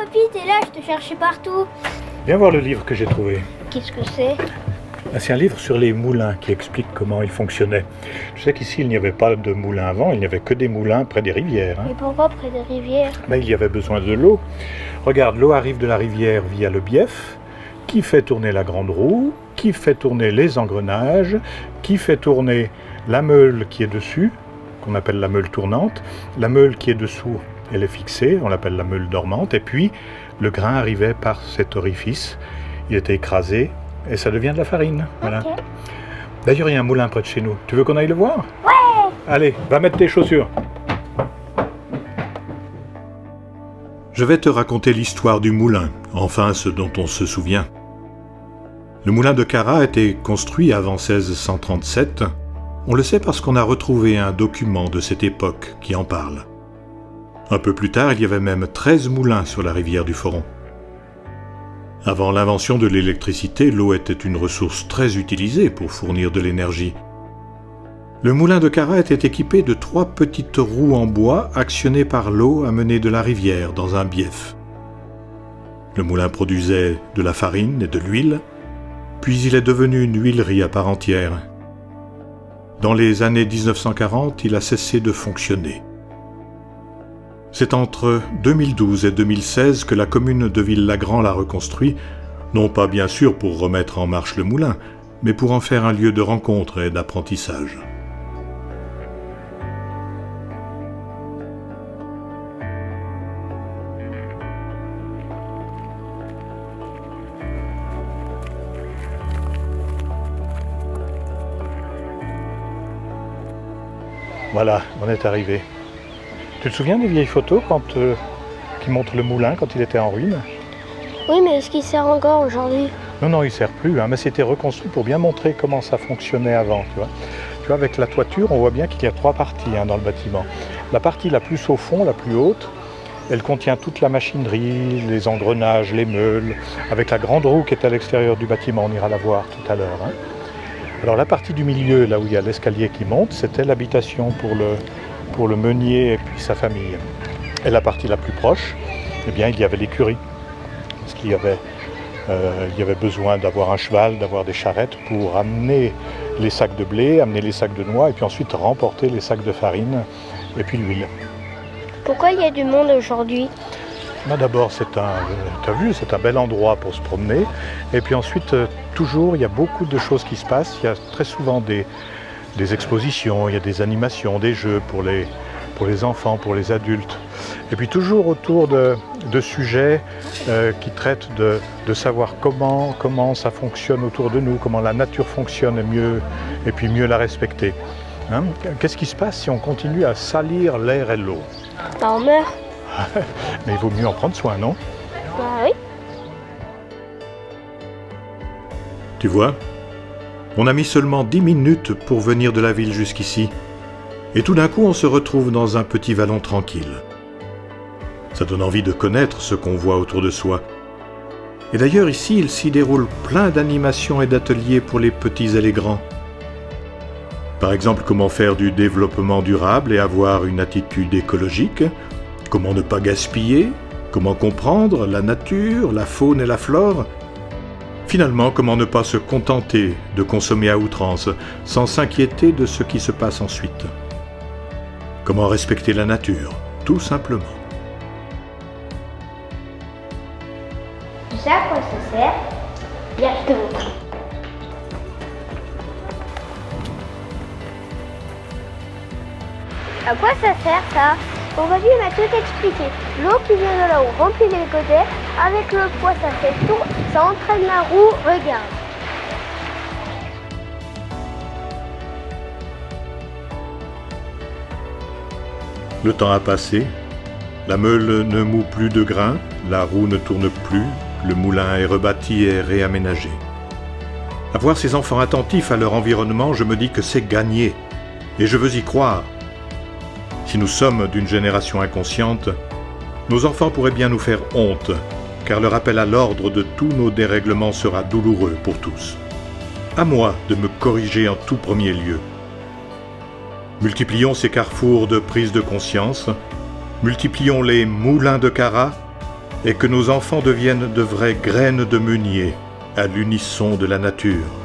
papy, t'es là, je te cherchais partout. Viens voir le livre que j'ai trouvé. Qu'est-ce que c'est? C'est un livre sur les moulins qui explique comment ils fonctionnaient. Tu sais qu'ici, il n'y avait pas de moulins avant, il n'y avait que des moulins près des rivières. Et pourquoi près des rivières? Il y avait besoin de l'eau. Regarde, l'eau arrive de la rivière via le bief, qui fait tourner la grande roue, qui fait tourner les engrenages, qui fait tourner la meule qui est dessus, qu'on appelle la meule tournante. La meule qui est dessous, elle est fixée, on l'appelle la meule dormante. Et puis, le grain arrivait par cet orifice, il était écrasé, et ça devient de la farine. Voilà. Okay. D'ailleurs, il y a un moulin près de chez nous. Tu veux qu'on aille le voir? Ouais! Allez, va mettre tes chaussures. Je vais te raconter l'histoire du moulin, enfin ce dont on se souvient. Le moulin de Cara a été construit avant 1637. On le sait parce qu'on a retrouvé un document de cette époque qui en parle. Un peu plus tard, il y avait même 13 moulins sur la rivière du Foron. Avant l'invention de l'électricité, l'eau était une ressource très utilisée pour fournir de l'énergie. Le moulin de Cara était équipé de 3 petites roues en bois actionnées par l'eau amenée de la rivière dans un bief. Le moulin produisait de la farine et de l'huile, puis il est devenu une huilerie à part entière. Dans les années 1940, il a cessé de fonctionner. C'est entre 2012 et 2016 que la commune de Villagrand l'a reconstruit, non pas bien sûr pour remettre en marche le moulin, mais pour en faire un lieu de rencontre et d'apprentissage. Voilà, on est arrivé. Tu te souviens des vieilles photos qui montrent le moulin quand il était en ruine? Oui, mais est-ce qu'il sert encore aujourd'hui? Non, il ne sert plus, mais c'était reconstruit pour bien montrer comment ça fonctionnait avant. Tu vois, avec la toiture, on voit bien qu'il y a 3 parties dans le bâtiment. La partie la plus au fond, la plus haute, elle contient toute la machinerie, les engrenages, les meules, avec la grande roue qui est à l'extérieur du bâtiment, on ira la voir tout à l'heure. Alors la partie du milieu, là où il y a l'escalier qui monte, c'était l'habitation pour le meunier et puis sa famille. Et la partie la plus proche, il y avait l'écurie. Parce qu'il y avait besoin d'avoir un cheval, d'avoir des charrettes pour amener les sacs de blé, amener les sacs de noix et puis ensuite remporter les sacs de farine et puis l'huile. Pourquoi il y a du monde aujourd'hui? D'abord, c'est un bel endroit pour se promener. Et puis ensuite, toujours, il y a beaucoup de choses qui se passent. Il y a très souvent des expositions, il y a des animations, des jeux pour les enfants, pour les adultes. Et puis toujours autour de sujets qui traitent de savoir comment ça fonctionne autour de nous, comment la nature fonctionne et puis mieux la respecter. Qu'est-ce qui se passe si on continue à salir l'air et l'eau? On meurt. Mais il vaut mieux en prendre soin, non? Oui. Tu vois, on a mis seulement 10 minutes pour venir de la ville jusqu'ici. Et tout d'un coup, on se retrouve dans un petit vallon tranquille. Ça donne envie de connaître ce qu'on voit autour de soi. Et d'ailleurs, ici, il s'y déroule plein d'animations et d'ateliers pour les petits et les grands. Par exemple, comment faire du développement durable et avoir une attitude écologique, comment ne pas gaspiller, comment comprendre la nature, la faune et la flore. Finalement, comment ne pas se contenter de consommer à outrance, sans s'inquiéter de ce qui se passe ensuite. Comment respecter la nature, tout simplement. Tu sais à quoi ça sert? Viens, je te montre. À quoi ça sert ça? Mon papy m'a tout expliqué. L'eau qui vient de là-haut remplit les côtés. Avec le poids, ça fait le tour. Ça entraîne la roue. Regarde. Le temps a passé. La meule ne moud plus de grains. La roue ne tourne plus. Le moulin est rebâti et réaménagé. À voir ces enfants attentifs à leur environnement, je me dis que c'est gagné. Et je veux y croire. Si nous sommes d'une génération inconsciente, nos enfants pourraient bien nous faire honte, car le rappel à l'ordre de tous nos dérèglements sera douloureux pour tous. À moi de me corriger en tout premier lieu. Multiplions ces carrefours de prise de conscience, multiplions les moulins de Cara, et que nos enfants deviennent de vraies graines de meunier à l'unisson de la nature.